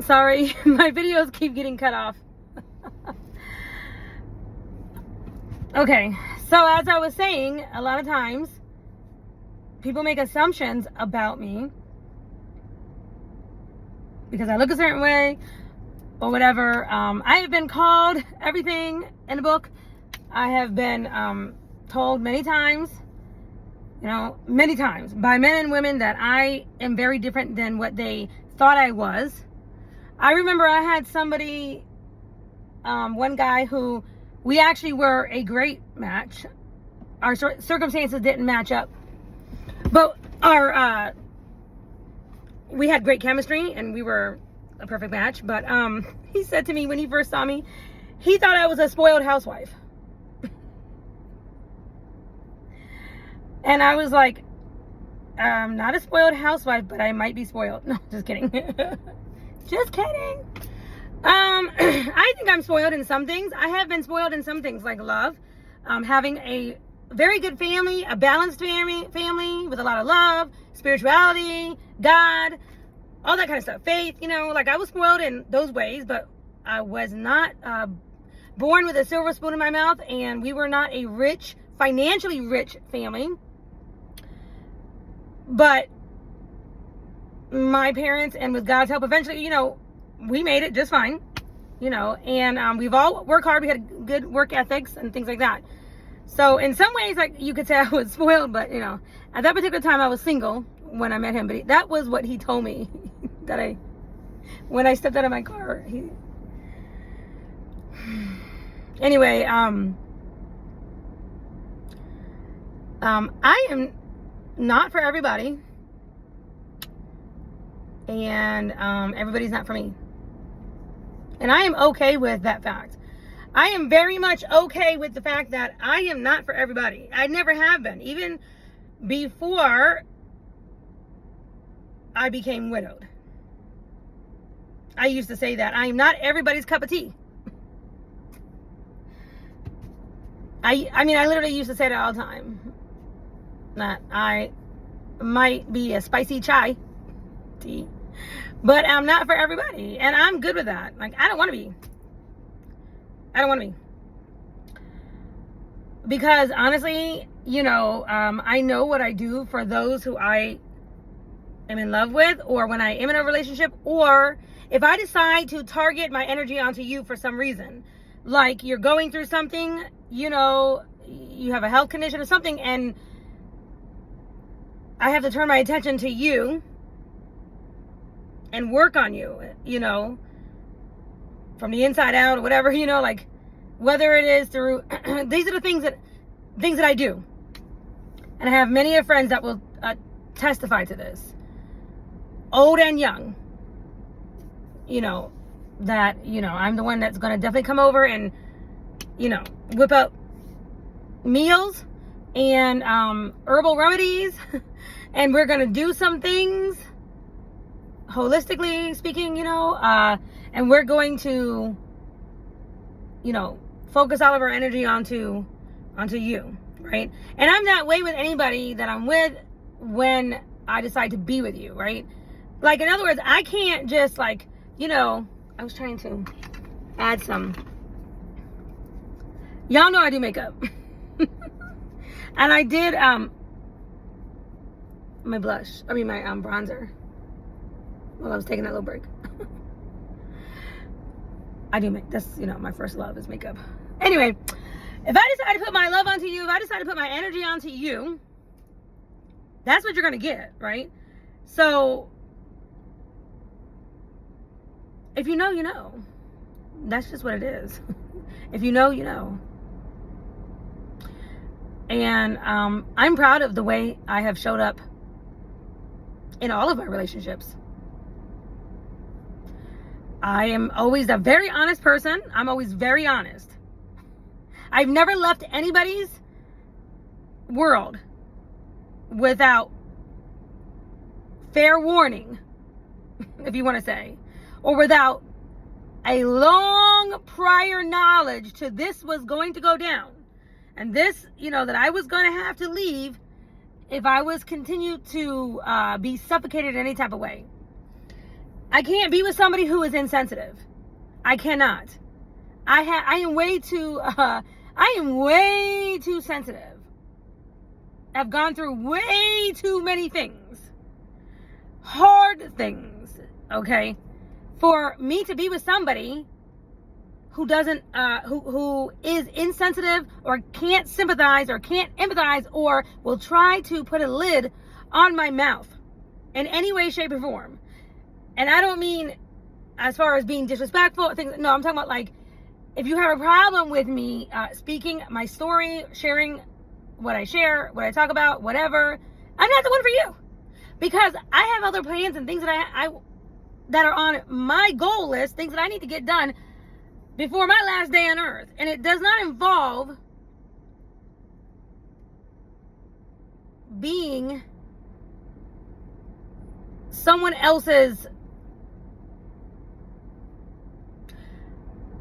Sorry, my videos keep getting cut off. Okay, so as I was saying, a lot of times people make assumptions about me because I look a certain way or whatever. I have been called everything in the book. I have been told many times, many times by men and women that I am very different than what they thought I was. I remember I had somebody, one guy who we actually were a great match. Our circumstances didn't match up, but we had great chemistry and we were a perfect match. But he said to me when he first saw me, he thought I was a spoiled housewife. And I was like, not a spoiled housewife, but I might be spoiled. No, just kidding. Just kidding. I think I'm spoiled in some things. I have been spoiled in some things, like love. Having a very good family, a balanced family with a lot of love, spirituality, God, all that kind of stuff. Faith, like I was spoiled in those ways, but I was not born with a silver spoon in my mouth, and we were not a rich, financially rich family. But my parents, and with God's help, eventually, we made it just fine, and we've all worked hard. We had good work ethics and things like that. So in some ways, like you could say I was spoiled, but at that particular time I was single when I met him. But that was what he told me that when I stepped out of my car. Anyway, I am not for everybody, and everybody's not for me, and I am okay with that fact. I am very much okay with the fact that I am not for everybody. I never have been, even before I became widowed. I used to say that I am not everybody's cup of tea. I literally used to say that all the time, that I might be a spicy chai tea, but I'm not for everybody, and I'm good with that. Like, I don't want to be, because honestly, I know what I do for those who I am in love with, or when I am in a relationship, or if I decide to target my energy onto you for some reason, like you're going through something, you have a health condition or something, and I have to turn my attention to you and work on you, from the inside out or whatever, like whether it is through, these are the things that I do. And I have many of friends that will testify to this, old and young, that, I'm the one that's going to definitely come over and, whip up meals and herbal remedies, and we're going to do some things, holistically speaking, and we're going to, focus all of our energy onto you, right? And I'm that way with anybody that I'm with when I decide to be with you, right? Like, in other words, I can't just I was trying to add some, y'all know I do makeup. And I did my bronzer while I was taking that little break. I do make, that's, my first love is makeup. Anyway, if I decide to put my love onto you, if I decide to put my energy onto you, that's what you're going to get, right? So, if you know, you know. That's just what it is. If you know, you know. And I'm proud of the way I have showed up in all of my relationships. I am always a very honest person. I'm always very honest. I've never left anybody's world without fair warning, if you want to say, or without a long prior knowledge to this was going to go down. And this, that I was going to have to leave if I was continued to be suffocated in any type of way. I can't be with somebody who is insensitive. I cannot. I am way too sensitive. I've gone through way too many things. Hard things, okay? For me to be with somebody who doesn't, who is insensitive or can't sympathize or can't empathize or will try to put a lid on my mouth in any way, shape, or form. And I don't mean as far as being disrespectful, things. No, I'm talking about like, if you have a problem with me speaking my story, sharing what I share, what I talk about, whatever, I'm not the one for you. Because I have other plans and things that I that are on my goal list, things that I need to get done before my last day on earth. And it does not involve being someone else's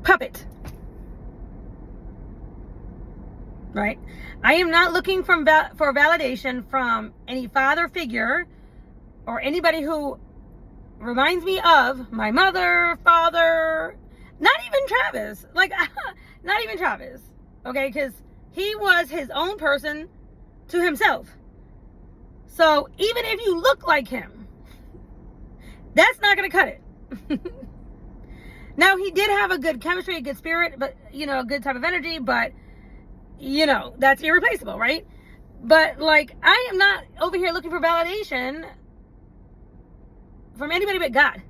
puppet. Right? I am not looking for validation from any father figure or anybody who reminds me of my mother, father, not even Travis. Like, not even Travis. Okay? Because he was his own person to himself. So even if you look like him, that's not going to cut it. Now, he did have a good chemistry, a good spirit, but, you know, a good type of energy, but, you know, that's irreplaceable, right? But, like, I am not over here looking for validation from anybody but God.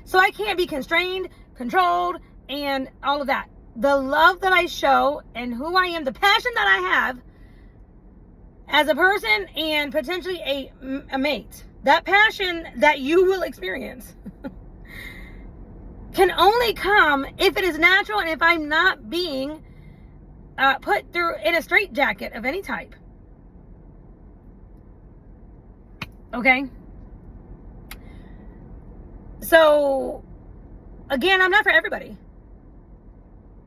So I can't be constrained, controlled, and all of that. The love that I show and who I am, the passion that I have as a person and potentially a mate, that passion that you will experience can only come if it is natural and if I'm not being put through in a straitjacket of any type. Okay? So, again, I'm not for everybody.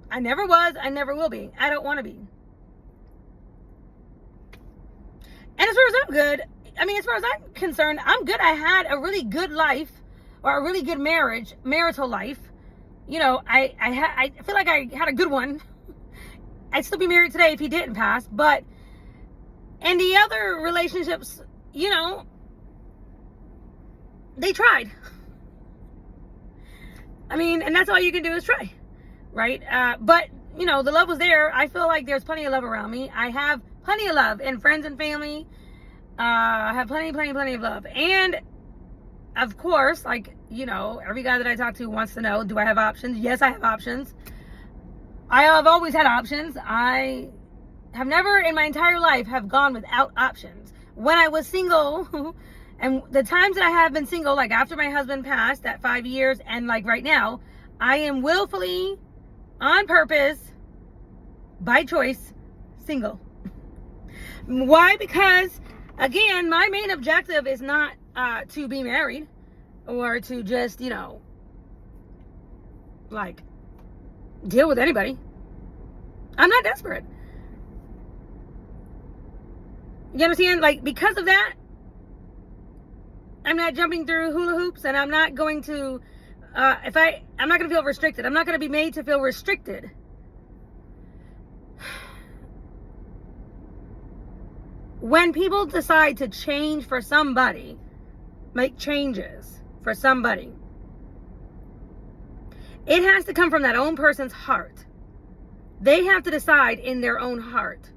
I never was, I never will be. I don't want to be. And as far as I'm good, I mean, as far as I'm concerned, I'm good. I had a really good life, or a really good marriage, marital life. You know, I feel like I had a good one. I'd still be married today if he didn't pass. But, and the other relationships, you know, they tried. I mean, and that's all you can do is try, right? But, you know, the love was there. I feel like there's plenty of love around me. I have plenty of love in friends and family. I have plenty of love. And, of course, like, you know, every guy that I talk to wants to know, do I have options? Yes, I have options. I have always had options. I have never in my entire life have gone without options. When I was single, and the times that I have been single, like after my husband passed at 5 years, and like right now, I am willfully, on purpose, by choice, single. Why? Because, again, my main objective is not to be married or to just, you know, like, deal with anybody. I'm not desperate. You understand? Like, because of that, I'm not jumping through hula hoops, and I'm not going to, I'm not going to feel restricted. I'm not going to be made to feel restricted. When people decide to change for somebody, make changes for somebody, it has to come from that own person's heart. They have to decide in their own heart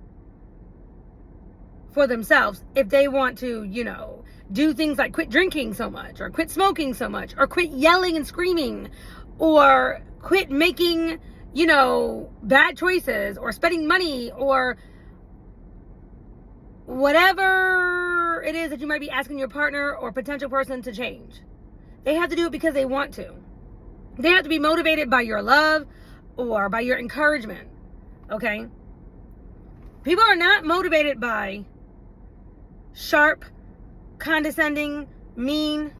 for themselves if they want to, you know, do things like quit drinking so much, or quit smoking so much, or quit yelling and screaming, or quit making, you know, bad choices, or spending money, or whatever it is that you might be asking your partner or potential person to change. They have to do it because they want to. They have to be motivated by your love or by your encouragement. Okay? People are not motivated by sharp, condescending, mean